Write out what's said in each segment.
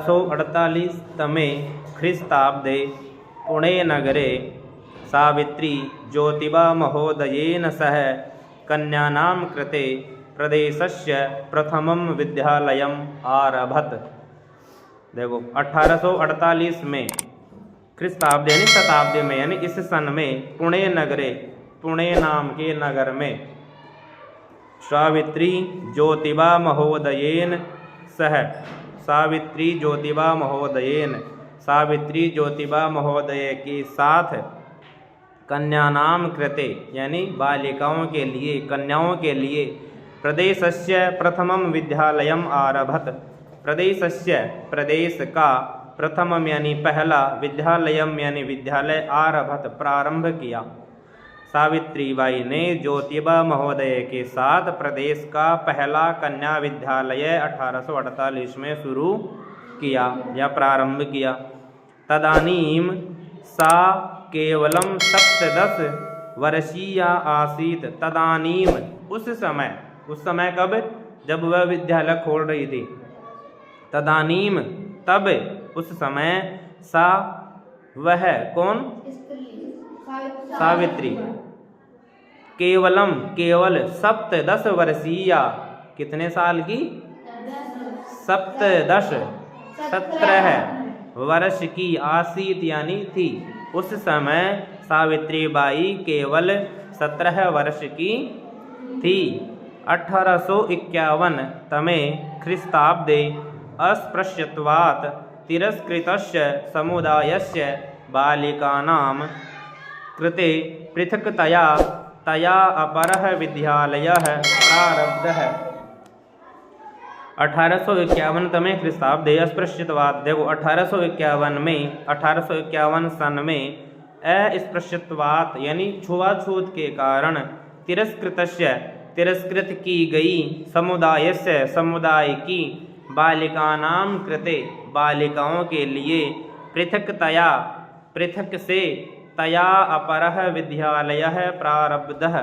1848तमे ख्रीस्ताब्दे पुणे नगरे सावित्री ज्योतिबा महोदयेन सह कन्यानां कृते प्रदेशस्य प्रथमं विद्यालयम् आरभत। देखो 1848 में ख्रीस्ताब्द यानी शताब्दी में यानी इस सन में पुणे नगरे, पुणे नाम के नगर में सावित्री ज्योतिबा महोदयेन सह, सावित्री ज्योतिबा महोदयेन, सावित्री ज्योतिबा महोदय के साथ कन्यानाम कृते यानी बालिकाओं के लिए, कन्याओं के लिए प्रदेशस्य प्रथमम विद्यालयम आरभत। प्रदेशस्य प्रदेश का, प्रथमम यानी पहला, विद्यालयम यानी विद्यालय, आरभत प्रारंभ किया। सावित्री बाई ने ज्योतिबा महोदय के साथ प्रदेश का पहला कन्या विद्यालय 1848 में शुरू किया या प्रारंभ किया। तदानीम सा केवलम 17 वर्षीया आसीत। तदानीम उस समय कब, जब वह विद्यालय खोल रही थी। तदानीम तब, उस समय, सा वह, कौन, सावित्री, केवलम केवल, 17 वर्षीया, कितने साल की, 17 वर्ष की, आसीत यानी थी। उस समय सावित्री बाई केवल 17 वर्ष की थी। 1851 तमे ख्रीस्ताब्दे अस्पृश्यत्वात् तिरस्कृतस्य समुदायस्य बालिकानां कृते पृथक्तया तया अपरः विद्यालयः प्रारब्धः। 1851 तमे ख्रीस्ताब्दे अस्पृश्यत्वात्, देखो 1851 सन में अस्पृश्यत्वात् यानी छुआछूत के कारण, तिरस्कृत की गई, समुदायस्य समुदाय की, बालिकानां कृते बालिकाओं के लिए, पृथक्तया पृथक से, तया अपरः विद्यालयः प्रारब्धः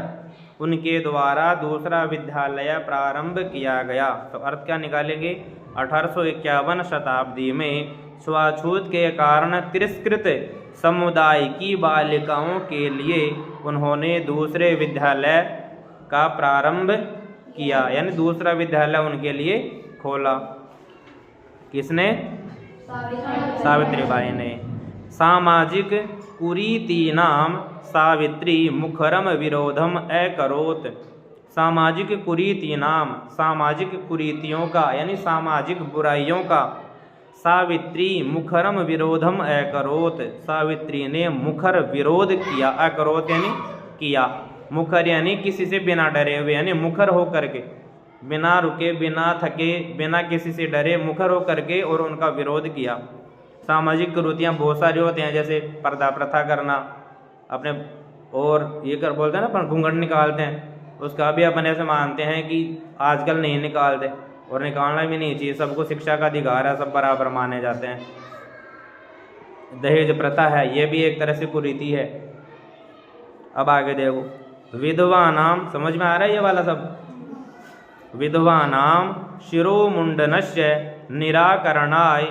उनके द्वारा दूसरा विद्यालय प्रारंभ किया गया। तो अर्थ क्या निकालेंगे, 1851 शताब्दी में छुआछूत के कारण तिरस्कृत समुदाय की बालिकाओं के लिए उन्होंने दूसरे विद्यालय का प्रारंभ किया, यानी दूसरा विद्यालय उनके लिए खोला। किसने, सावित्री बाई ने। सामाजिक कुरीतीनां सावित्री मुखरम विरोधम अकरोत। सामाजिक कुरीतीनां, सामाजिक कुरीतियों का यानी सामाजिक बुराइयों का, सावित्री मुखरम विरोधम अकरोत, सावित्री ने मुखर विरोध किया। अकरोत यानी किया, मुखर यानी किसी से बिना डरे हुए, यानी मुखर हो करके, बिना रुके, बिना थके, बिना किसी से डरे, मुखर हो करके और उनका विरोध किया। सामाजिक कुरीतियाँ बहुत सारी होती हैं, जैसे पर्दा प्रथा करना, अपने और ये कर बोलते हैं ना अपन घूंघट निकालते हैं, उसका भी अपन ऐसे मानते हैं कि आजकल नहीं निकालते और निकालना भी नहीं चाहिए, सबको शिक्षा का अधिकार है, सब बराबर माने जाते हैं। दहेज प्रथा है, ये भी एक तरह से कुरीति है। अब आगे देखो, विधवा नाम, समझ में आ रहा है ये वाला सब। विधवा नाम शिरोमुंडनस्य निराकरणाय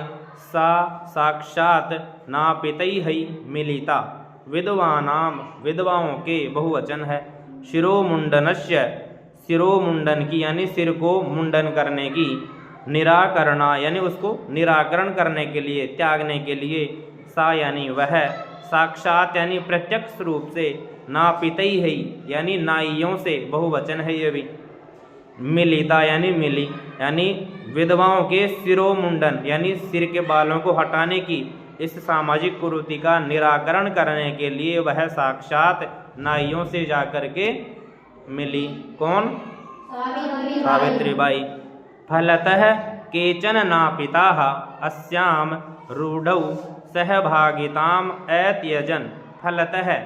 सा साक्षात नापितैः मिलिता। विधवानाम, विधवाओं के बहुवचन है। शिरोमुंडनस्य, शिरोमुंडन की यानी सिर को मुंडन करने की, निराकरणा यानी उसको निराकरण करने के लिए, त्यागने के लिए, सा यानी वह, साक्षात यानी प्रत्यक्ष रूप से, नापितैः यानी नाइयों से, बहुवचन है ये भी, मिलिता यानी मिली, यानी विधवाओं के शिरोमुंडन यानी सिर के बालों को हटाने की इस सामाजिक कुरीति का निराकरण करने के लिए वह साक्षात नाइयों से जाकर के मिली। कौन, सावित्री बाई। फलतः केचन नापिताः अस्याम रूढ़ौ सहभागिताम अत्यजन। फलतः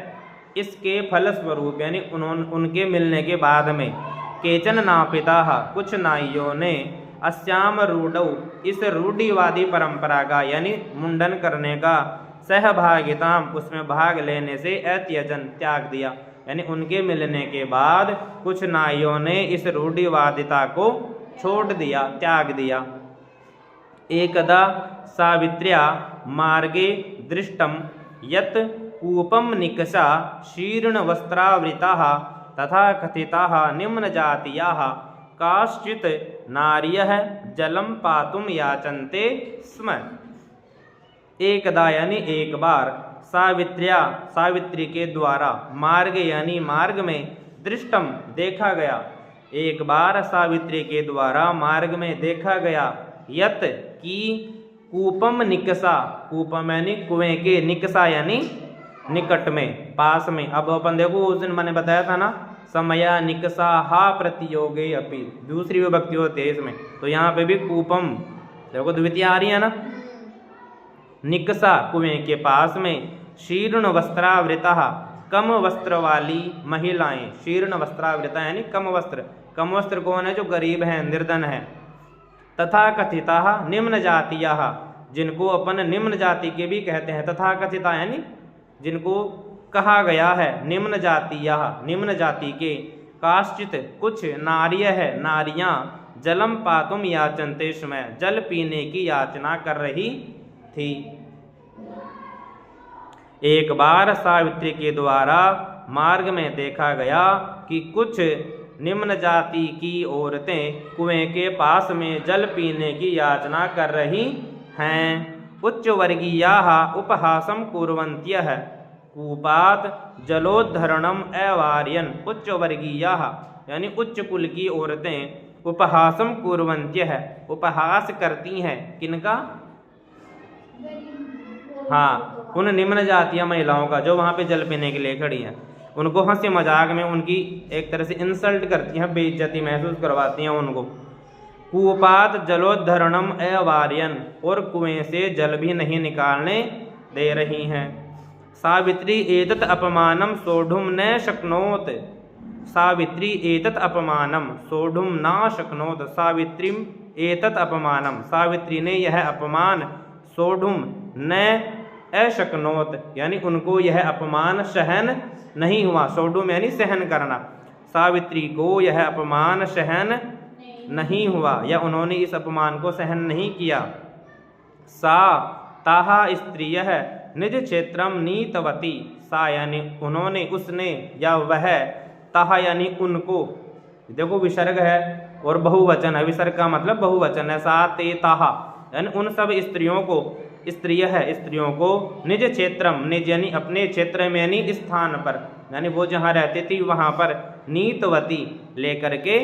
इसके फलस्वरूप यानी उनके मिलने के बाद में, केचन नापिताः कुछ नाइयों ने, अस्याम रूढ़ौ इस रूढ़िवादी परंपरा का यानी मुंडन करने का, सहभागिताम उसमें भाग लेने से, अत्यजन त्याग दिया, यानी उनके मिलने के बाद कुछ नाइयों ने इस रूढ़िवादिता को छोड़ दिया, त्याग दिया। एकदा सावित्र्या मार्गे दृष्टम यत् कूपम निकषा शीर्णवस्त्रावृताः तथा कथिताः निम्नजातीयाः काश्चित् नार्यः जलं पातुं याचन्ते स्म। एकदा यानी एक बार, सावित्री के द्वारा, मार्ग यानी मार्ग में, दृष्टम देखा गया, एक बार सावित्री के द्वारा मार्ग में देखा गया, यत की कूपम निकषा, कूपम यानी कुएं के, निकषा यानी निकट में, पास में। अब अपन देखो उस दिन मैंने बताया था ना, समया निकषा हा प्रतियोगे अपि, दूसरी विभक्ति होती है इसमें, तो यहाँ पे भी कूपम देखो द्वितीय आ रही है ना, निकषा कुएं के पास में, शीर्ण वस्त्रावृता कम वस्त्र वाली महिलाएं, शीर्ण वस्त्रावृता यानी कम वस्त्र, कम वस्त्र कौन है? जो गरीब हैं, निर्धन है। तथा कथिता निम्न जातीया, जिनको अपन निम्न जाति के भी कहते हैं, तथा कथिता यानी जिनको कहा गया है, निम्न जातीया, निम्न जाति के, काश्चित कुछ, नार्य है नारियां, जलम पातुम याचन्ते स्म, जल पीने की याचना कर रही थी। एक बार सावित्री के द्वारा मार्ग में देखा गया कि कुछ निम्न जाति की औरतें कुएं के पास में जल पीने की याचना कर रही हैं। उच्च वर्गीयाः उपहासं कुर्वन्त्यः कूपात् जलोद्धरणम अवार्यन। उच्च वर्गीयाः यानी उच्च कुल की औरतें उपहासम कुर्वन्त्यः, उपहास करती हैं, किनका? हाँ, उन निम्न जातीय महिलाओं का जो वहाँ पे जल पीने के लिए खड़ी हैं, उनको हंसी मजाक में उनकी एक तरह से इंसल्ट करती हैं, बेइज्जती महसूस करवाती हैं उनको। कूपात जलोद्धरणम अवार्यन, और कुएं से जल भी नहीं निकालने दे रही हैं। सावित्री एतत् अपमानम सोढ़ुम न शक्नोत, सावित्री एतत् अपमानम सोढ़ुम न शक्नोत, सावित्री एतत् अपमानम, सावित्री ने यह अपमान, सोढ़ुम न अशक्नोत यानी उनको यह अपमान सहन नहीं हुआ, सोढ़ुम यानी सहन करना, सावित्री को यह अपमान सहन नहीं हुआ या उन्होंने इस अपमान को सहन नहीं किया। सा ताहा स्त्रियः निज क्षेत्रम नीतवती, सा यानी उन्होंने, उसने या वह, ताहा यानी उनको, देखो विसर्ग है और बहुवचन है, विसर्ग का मतलब बहुवचन है, सा ते ताहा यानी उन सब स्त्रियों को, स्त्रिय है स्त्रियों को, निज क्षेत्रम, निज यानी अपने क्षेत्र में यानी स्थान पर, यानी वो जहाँ रहती थी वहाँ पर, नीतवती लेकर के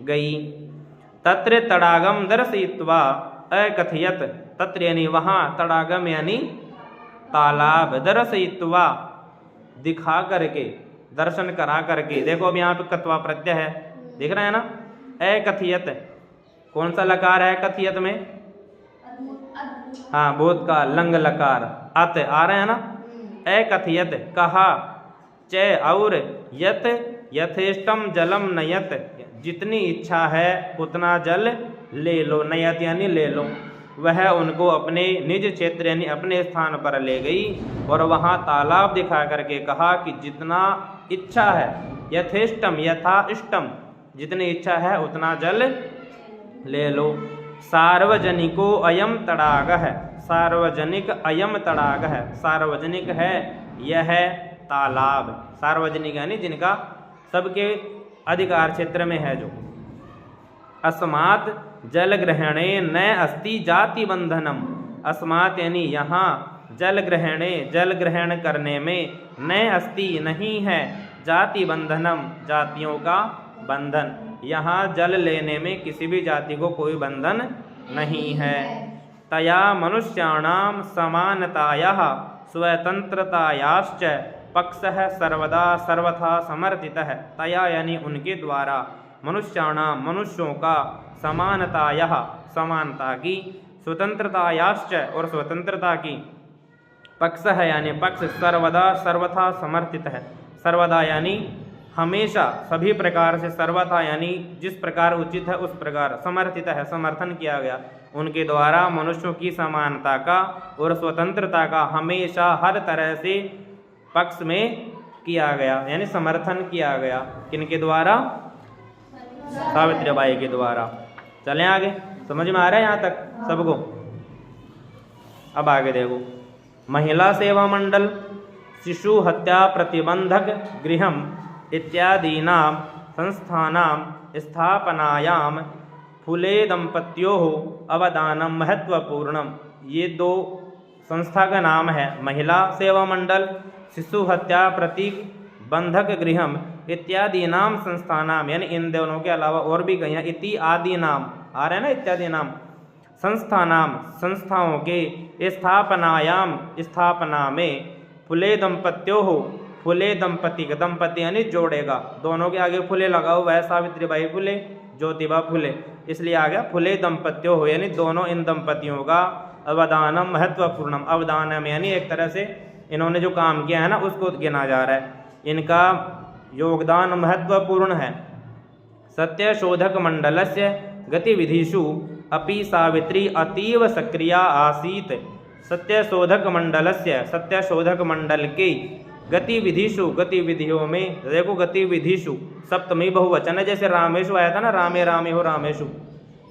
गई। तत्र तड़ागम दर्शयित्वा अकथयत, तत्र यानी वहाँ, तड़ागम यानी तालाब, दर्शयित्वा दिखा करके, दर्शन करा करके, देखो अब यहाँ पे कत्वा प्रत्यय है, दिख रहा है ना। अकथयत, कौन सा लकार है कथियत में? हाँ, बोध का लंग लकार, अत आ रहे हैं ना। अकथयत कहा, च और, यत यथेष्टम जलम नयत, जितनी इच्छा है उतना जल ले लो, नयत यानी ले लो। वह उनको अपने निज क्षेत्र यानी अपने स्थान पर ले गई और वहाँ तालाब दिखा करके कहा कि जितना इच्छा है, यथेष्टम यथा इष्टम, जितनी इच्छा है उतना जल ले लो। सार्वजनिको अयम तड़ाग है, सार्वजनिक अयम तड़ाग है, सार्वजनिक है यह तालाब, सार्वजनिक यानी जिनका सबके अधिकार क्षेत्र में है जो। अस्मात् जल ग्रहणे न अस्ति जाति बंधनम, अस्मात् यानी यहाँ, जल ग्रहणे जल ग्रहण करने में, न अस्ति नहीं है, जाति बंधनम जातियों का बंधन, यहाँ जल लेने में किसी भी जाति को कोई बंधन नहीं है। तया मनुष्याणाम समानतायाः स्वतंत्रतायाश्च पक्षः सर्वदा सर्वथा समर्थितः, तया यानी उनके द्वारा, मनुष्याणाम मनुष्यों का, समानतायाः समानता की, स्वतंत्रतायाश्च और स्वतंत्रता की, पक्ष है यानी पक्ष, सर्वदा सर्वथा समर्थित है, सर्वदा यानी हमेशा सभी प्रकार से, सर्वथा यानी जिस प्रकार उचित है उस प्रकार, समर्थित है समर्थन किया गया उनके द्वारा मनुष्यों की समानता का और स्वतंत्रता का, हमेशा हर तरह से पक्ष में किया गया यानी समर्थन किया गया, किनके द्वारा? सावित्रीबाई के द्वारा। चलें आगे, समझ में आ रहा है यहाँ तक सबको? अब आगे देखो, महिला सेवा मंडल, शिशु हत्या प्रतिबंधक गृहम इत्यादीनां संस्थानां स्थापनायां फुले दंपत्योः अवदानम महत्वपूर्णम। ये दो संस्था का नाम है, महिला सेवा मंडल, शिशु हत्या प्रतिबंधक गृहम इत्यादि नाम संस्थानाम, यानी इन दोनों के अलावा और भी कहीं इति आदि नाम आ रहे हैं ना, इत्यादि नाम संस्थानाम, संस्थाओं के स्थापनायाम, स्थापना में फुले दंपत्यों हो, फुले दंपति का, दंपति यानी जोड़ेगा, दोनों के आगे फुले लगा हुआ है, सावित्रीबाई फुले, ज्योतिबा फुले, इसलिए आ गया फुले दंपत्यों हो, यानी दोनों इन दंपतियों का अवदानम महत्वपूर्णम, अवदानम यानी एक तरह से इन्होंने जो काम किया है ना उसको गिना जा रहा है, इनका योगदान महत्वपूर्ण है। सत्य शोधक मंडलस्य गतिविधिषु अपि सावित्री अतीव सक्रिया आसीत। सत्य शोधक मंडलस्य, सत्य शोधक मंडल के गतिविधिषु, गतिविधियों में, देखो गतिविधिषु सप्तमी बहुवचन है, जैसे रामेशु आया था ना, रामे रामे हो रामेशु,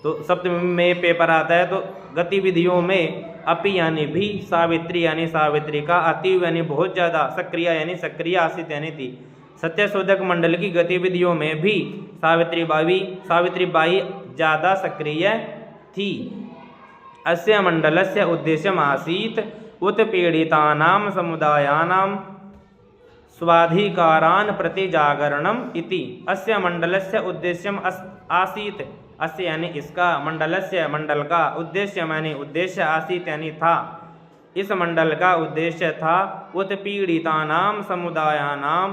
तो सप्तमी में पेपर आता है, तो गतिविधियों में अपि यानी भी, सावित्री यानी सावित्री का, अतीव यानी बहुत ज़्यादा, सक्रिय यानी सक्रिय, आसित यानी थी। सत्य शोधक मंडल की गतिविधियों में भी सावित्रीबाई ज़्यादा सक्रिय थी। अस्य मंडलस्य उद्देश्यम आसीत उत्पीड़ितानां समुदायानां स्वाधिकारान् प्रति जागरणम इति। अस्य मंडलस्य उद्देश्यम आसीत, अस्य यानी इसका, मंडलस्य मंडल का, उद्देश्य यानी उद्देश्य, आसीत यानी था, इस मंडल का उद्देश्य था उत्पीड़ितानां समुदायानां,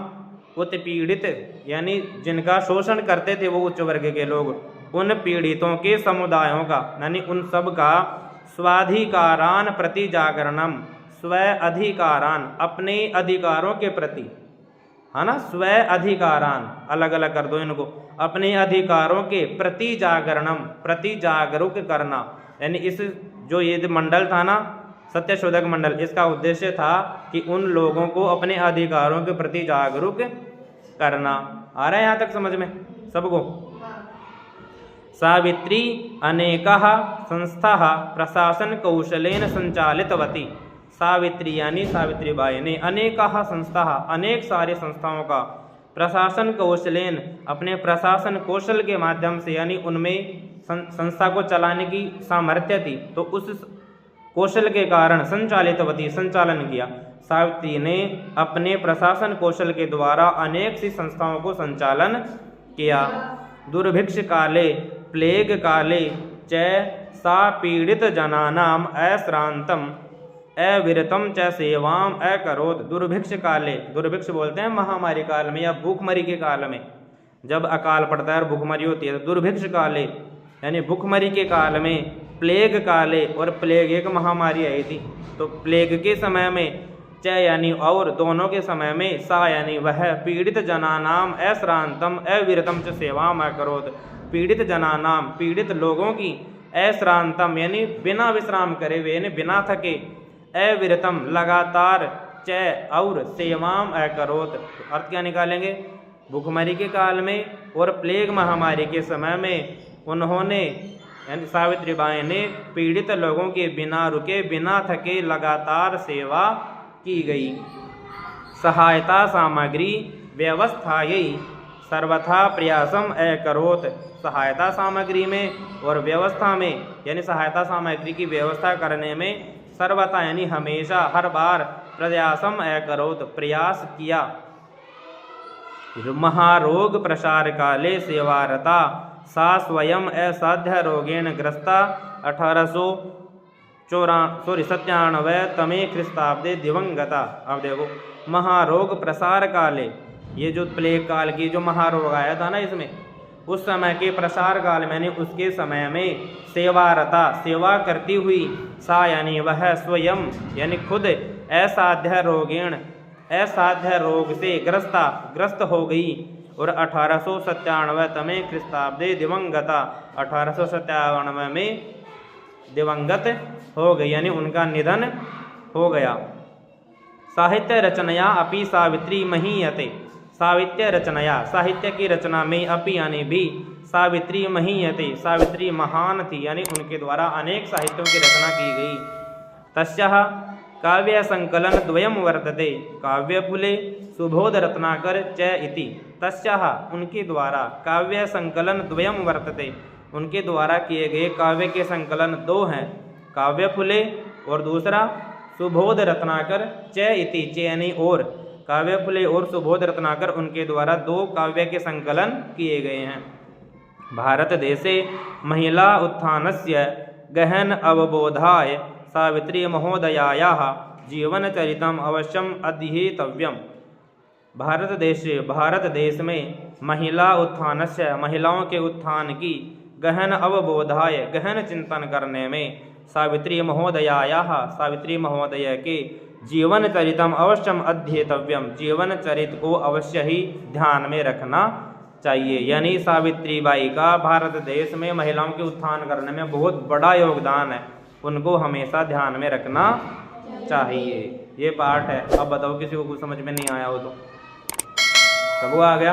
उत्पीड़ित यानी जिनका शोषण करते थे वो उच्च वर्ग के लोग, उन पीड़ितों के समुदायों का, यानी उन सब का स्वाधिकारान प्रति जागरणम, स्व अधिकारान अपने अधिकारों के प्रति, है ना, स्व अधिकारान अलग अलग कर दो इनको, अपने अधिकारों के प्रति जागरणम, प्रति जागरूक करना, यानी इस जो ये मंडल था ना सत्य शोधक मंडल, इसका उद्देश्य था कि उन लोगों को अपने अधिकारों के प्रति जागरूक करना। आ रहा है यहाँ तक समझ में सबको? सावित्री अनेकाः संस्थाः प्रशासन कौशलेन संचालितवती। सावित्री यानी सावित्रीबाई ने अनेकाः संस्थाः, अनेक सारे संस्थाओं का, प्रशासन कौशलेन अपने प्रशासन कौशल के माध्यम से, यानी उनमें संस्था को चलाने की सामर्थ्य थी, तो उस कौशल के कारण संचालितवती संचालन किया। सावित्री ने अपने प्रशासन कौशल के द्वारा अनेक सी संस्थाओं को संचालन किया। दुर्भिक्ष काले प्लेग काले च सा पीड़ित जनानाम अश्रांतम अविरतम च सेवाम अकरोत। दुर्भिक्ष काले, दुर्भिक्ष बोलते हैं महामारी काल में या भूखमरी के काल में, जब अकाल पड़ता है और भूखमरी होती है, तो दुर्भिक्ष काले यानी भूखमरी के काल में, प्लेग काले, और प्लेग एक महामारी आई थी, तो प्लेग के समय में, च यानी और, दोनों के समय में, सा यानी वह, पीड़ित जनानाम अश्रांतम अविरतम च सेवाम अकरोत। पीड़ित जनानाम पीड़ित लोगों की, अश्रांतम यानी बिना विश्राम करे हुए, यानी बिना थके, अविरतम लगातार, च और, सेवाम अकरोत। अर्थ क्या निकालेंगे? भूखमरी के काल में और प्लेग महामारी के समय में उन्होंने, यानी सावित्रीबाई ने पीड़ित लोगों के बिना रुके, बिना थके लगातार सेवा की गई। सहायता सामग्री व्यवस्थायै सर्वथा प्रयासम अकरोत। सहायता सामग्री में और व्यवस्था में, यानी सहायता सामग्री की व्यवस्था करने में, सर्वथा यानी हमेशा, हर बार, प्रयासम अकरोत प्रयास किया। महारोग प्रसार काले सेवारता सा स्वयं असाध्य रोगेण ग्रस्ता 1897 तमे ख्रीस्ताब्दे दिवंगता। अब देखो, महारोग प्रसार काले, ये जो प्लेग काल की जो महारोग आया था ना, इसमें उस समय के प्रसार काल में, यानी उसके समय में, सेवारता सेवा करती हुई, सा यानी वह, स्वयं यानी खुद, असाध्य रोगेण असाध्य रोग से ग्रस्त हो गई, और 1897 तमे ख्रीस्ताब्दे दिवंगता 1897 में दिवंगत हो गई, यानी उनका निधन हो गया। साहित्य रचनया अपि सावित्री महीयते। साहित्य रचनया, साहित्य की रचना में, अपि यानी भी, सावित्री महीयते सावित्री महान थी, यानी उनके द्वारा अनेक साहित्यों की रचना की गई। तस्याः काव्यसङ्कलनद्वयं वर्तते, काव्यफुले सुबोधरत्नाकर च इति। तस्याः उनके द्वारा काव्यसङ्कलनद्वयं वर्तते, उनके द्वारा किए गए काव्य के संकलन दो हैं, काव्यफुले और दूसरा सुबोध रत्नाकर च इति, च यानी और, काव्यफुले और सुबोध रत्नाकर उनके द्वारा दो काव्य के संकलन किए गए हैं। भारत देशे महिला उत्थानस्य गहन अवबोधाय सावित्री महोदयायाः जीवनचरितम् अवश्यम अध्येतव्यम। भारत देश में महिला उत्थानस्य महिलाओं के उत्थान की गहन अवबोधाय गहन चिंतन करने में सावित्री महोदय के जीवन चरितम अवश्यम अध्येतव्यम, जीवन चरित को अवश्य ही ध्यान में रखना चाहिए। यानी सावित्री बाई का भारत देश में महिलाओं के उत्थान करने में बहुत बड़ा योगदान है, उनको हमेशा ध्यान में रखना चाहिए। ये पाठ है। अब बताओ किसी को कुछ समझ में नहीं आया हो तो। कब आ गया?